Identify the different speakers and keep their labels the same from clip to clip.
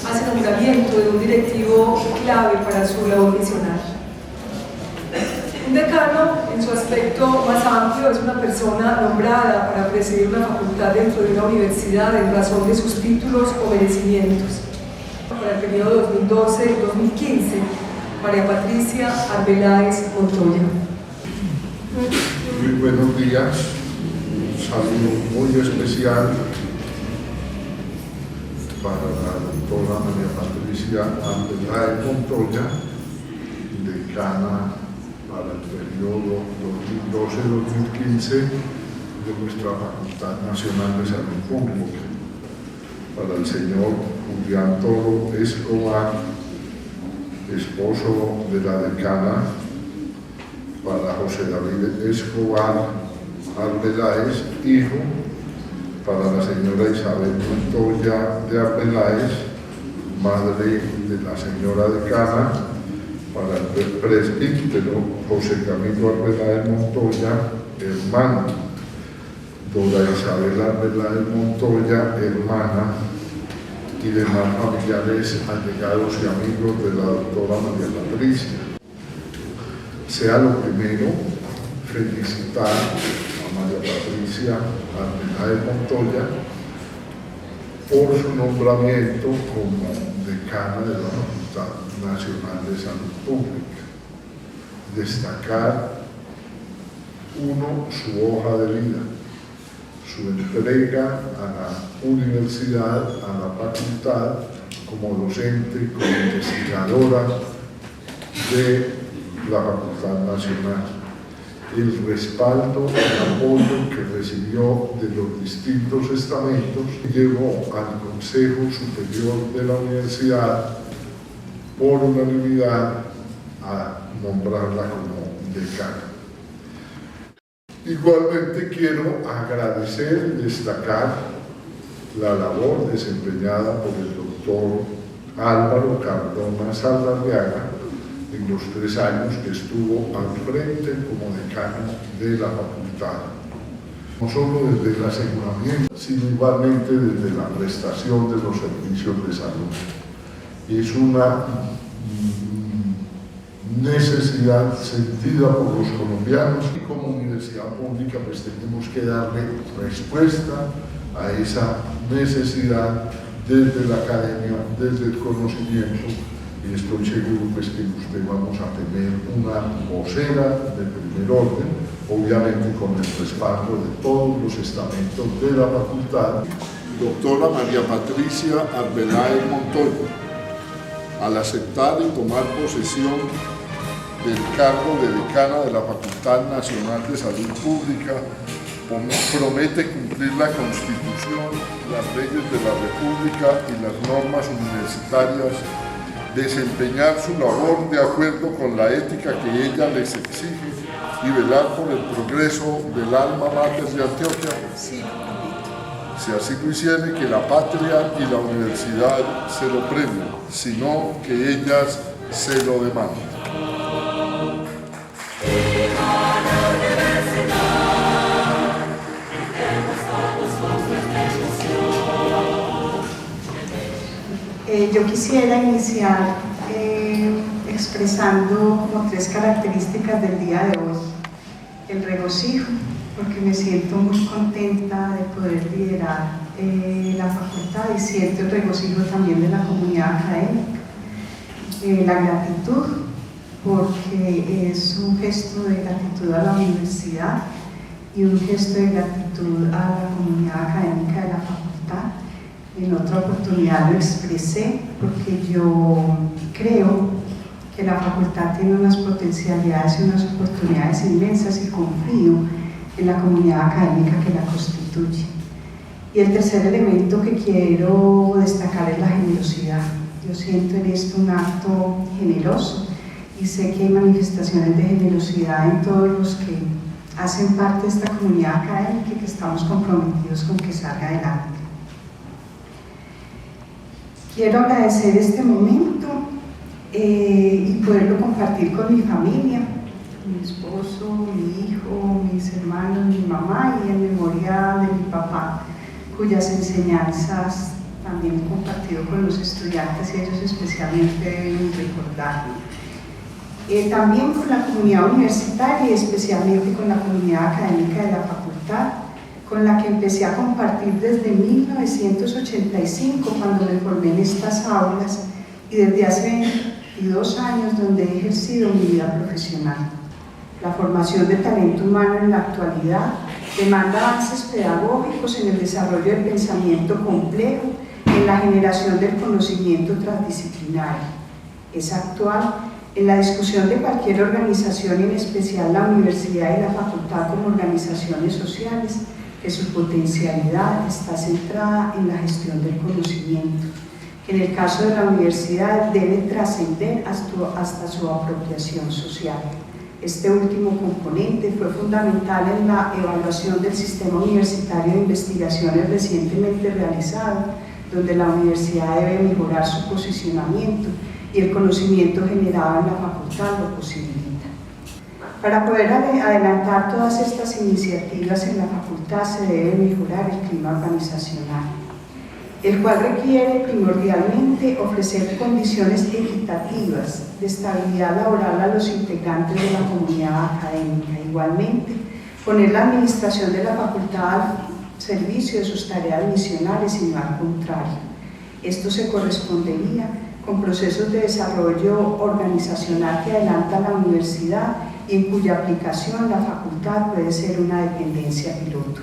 Speaker 1: hace nombramiento de un directivo clave para su labor misional. Un decano, en su aspecto más amplio, es una persona nombrada para presidir una facultad dentro de una universidad en razón de sus títulos o merecimientos. Para el periodo 2012-2015, María Patricia Arbeláez Montoya.
Speaker 2: Muy buenos días, un saludo muy especial para la doctora María Patricia Arbeláez Montoya, decana para el periodo 2012-2015 de nuestra Facultad Nacional de Salud Pública, para el señor Julián Toro Escobar, esposo de la decana, para José David Escobar Arbeláez, hijo, para la señora Isabel Montoya de Arbeláez, madre de la señora decana, para el presbítero José Camilo Arbeláez Montoya, hermano, Dora Isabel Arbeláez Montoya, hermana, y demás familiares allegados y amigos de la doctora María Patricia. Sea lo primero felicitar a María Patricia Arbeláez Montoya por su nombramiento como decana de la Facultad Nacional de Salud Pública. Destacar, uno, su hoja de vida, su entrega a la universidad, a la facultad, como docente, como investigadora de la Facultad Nacional, el respaldo, el apoyo que recibió de los distintos estamentos, llevó al Consejo Superior de la Universidad por unanimidad a nombrarla como decana. Igualmente quiero agradecer y destacar la labor desempeñada por el doctor Álvaro Cardona Saldarriaga en los 3 años que estuvo al frente como decano de la facultad, no solo desde el aseguramiento, sino igualmente desde la prestación de los servicios de salud. Es una necesidad sentida por los colombianos y como universidad pública pues tenemos que darle respuesta a esa necesidad desde la academia, desde el conocimiento, y estoy seguro pues que usted vamos a tener una vocera de primer orden, obviamente con el respaldo de todos los estamentos de la facultad. Doctora María Patricia Arbeláez Montoya, al aceptar y tomar posesión del cargo de decana de la Facultad Nacional de Salud Pública, promete cumplir la Constitución, las leyes de la República y las normas universitarias, desempeñar su labor de acuerdo con la ética que ella les exige y velar por el progreso del alma mater de Antioquia.
Speaker 1: Sí.
Speaker 2: Si así lo hiciere, que la patria y la universidad se lo premien, sino que ellas se lo demanden.
Speaker 3: Yo quisiera iniciar expresando como 3 características del día de hoy. El regocijo, porque me siento muy contenta de poder liderar la facultad y siento el regocijo también de la comunidad académica. La gratitud, porque es un gesto de gratitud a la universidad y un gesto de gratitud a la comunidad académica de la facultad. En otra oportunidad lo expresé porque yo creo que la facultad tiene unas potencialidades y unas oportunidades inmensas y confío en la comunidad académica que la constituye. Y el tercer elemento que quiero destacar es la generosidad. Yo siento en esto un acto generoso y sé que hay manifestaciones de generosidad en todos los que hacen parte de esta comunidad académica y que estamos comprometidos con que salga adelante. Quiero agradecer este momento y poderlo compartir con mi familia, mi esposo, mi hijo, mis hermanos, mi mamá y en memoria de mi papá, cuyas enseñanzas también compartido con los estudiantes y ellos especialmente deben recordarlo. También con la comunidad universitaria y especialmente con la comunidad académica de la facultad, con la que empecé a compartir desde 1985 cuando me formé en estas aulas y desde hace 22 años donde he ejercido mi vida profesional. La formación de talento humano en la actualidad demanda avances pedagógicos en el desarrollo del pensamiento complejo, en la generación del conocimiento transdisciplinario. Es actual en la discusión de cualquier organización, en especial la universidad y la facultad como organizaciones sociales, que su potencialidad está centrada en la gestión del conocimiento, que en el caso de la universidad debe trascender hasta su apropiación social. Este último componente fue fundamental en la evaluación del sistema universitario de investigaciones recientemente realizado, donde la universidad debe mejorar su posicionamiento y el conocimiento generado en la facultad lo posibilita. Para poder adelantar todas estas iniciativas en la facultad se debe mejorar el clima organizacional, el cual requiere primordialmente ofrecer condiciones equitativas de estabilidad laboral a los integrantes de la comunidad académica. Igualmente, poner la administración de la facultad al servicio de sus tareas misionales y no al contrario. Esto se correspondería con procesos de desarrollo organizacional que adelanta la universidad y en cuya aplicación la facultad puede ser una dependencia piloto.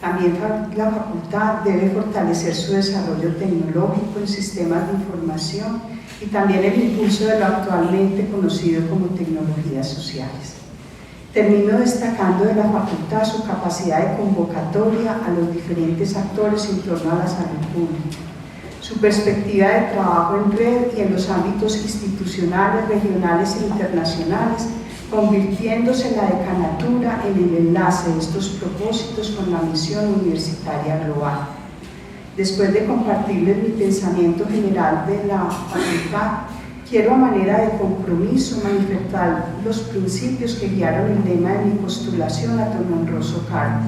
Speaker 3: También la facultad debe fortalecer su desarrollo tecnológico en sistemas de información y también el impulso de lo actualmente conocido como tecnologías sociales. Termino destacando de la facultad su capacidad de convocatoria a los diferentes actores en torno a la salud pública, su perspectiva de trabajo en red y en los ámbitos institucionales, regionales e internacionales, convirtiéndose la decanatura en el enlace de estos propósitos con la misión universitaria global. Después de compartirles mi pensamiento general de la facultad, quiero a manera de compromiso manifestar los principios que guiaron el lema de mi postulación a tan honroso cargo: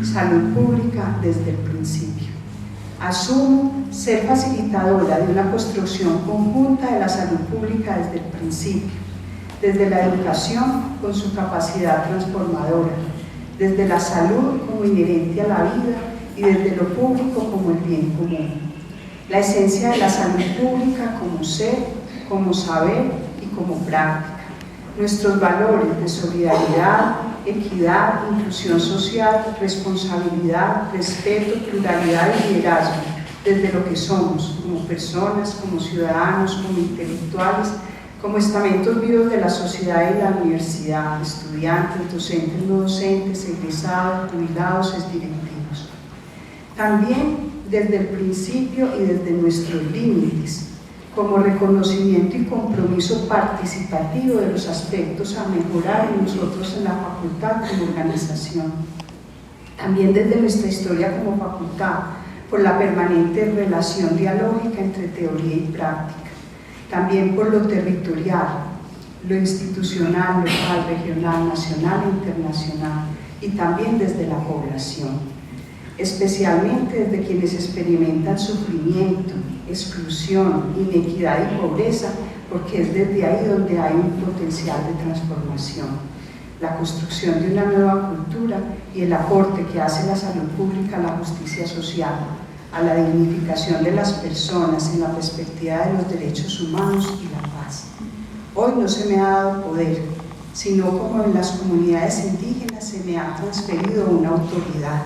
Speaker 3: salud pública desde el principio. Asumo ser facilitadora de una construcción conjunta de la salud pública desde el principio, desde la educación con su capacidad transformadora, desde la salud como inherente a la vida y desde lo público como el bien común. La esencia de la salud pública como ser, como saber y como práctica. Nuestros valores de solidaridad, equidad, inclusión social, responsabilidad, respeto, pluralidad y liderazgo, desde lo que somos, como personas, como ciudadanos, como intelectuales, como estamentos vivos de la sociedad y la universidad, estudiantes, docentes, no docentes, egresados, jubilados, exdirectivos. También desde el principio y desde nuestros límites, como reconocimiento y compromiso participativo de los aspectos a mejorar en nosotros en la facultad como organización. También desde nuestra historia como facultad, por la permanente relación dialógica entre teoría y práctica. También por lo territorial, lo institucional, local, regional, nacional e internacional, y también desde la población, especialmente desde quienes experimentan sufrimiento, exclusión, inequidad y pobreza, porque es desde ahí donde hay un potencial de transformación. La construcción de una nueva cultura y el aporte que hace la salud pública a la justicia social, a la dignificación de las personas en la perspectiva de los derechos humanos y la paz. Hoy no se me ha dado poder, sino como en las comunidades indígenas se me ha transferido una autoridad,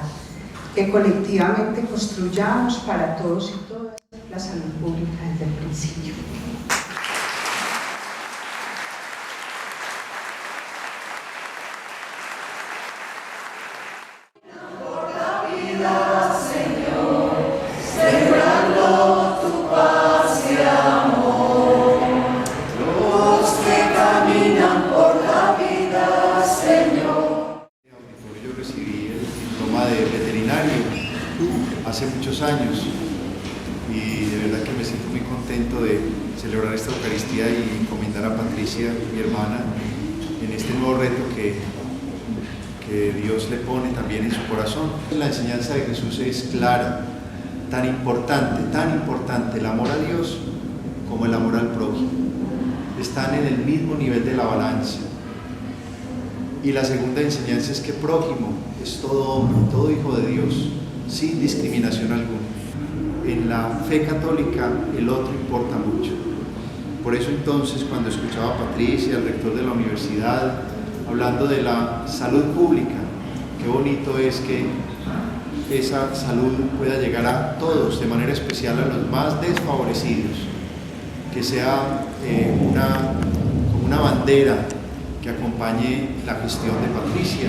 Speaker 3: que colectivamente construyamos para todos y todas la salud pública desde el principio.
Speaker 4: Hace muchos años y de verdad que me siento muy contento de celebrar esta Eucaristía y encomendar a Patricia, mi hermana, en este nuevo reto que Dios le pone también en su corazón. La enseñanza de Jesús es clara tan importante el amor a Dios como el amor al prójimo. Están en el mismo nivel de la balanza. Y la segunda enseñanza es que prójimo es todo hombre, todo hijo de Dios, sin discriminación alguna. En la fe católica el otro importa mucho. Por eso entonces, cuando escuchaba a Patricia, el rector de la universidad, hablando de la salud pública, qué bonito es que esa salud pueda llegar a todos, de manera especial a los más desfavorecidos, que sea como una bandera que acompañe la gestión de Patricia.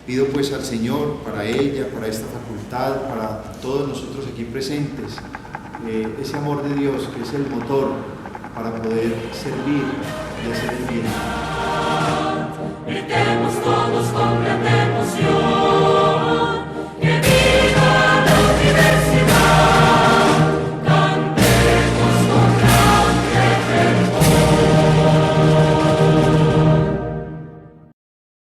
Speaker 4: Pido pues al Señor, para ella, para esta facultad, para todos nosotros aquí presentes, ese amor de Dios que es el motor para poder servir y hacer el bien.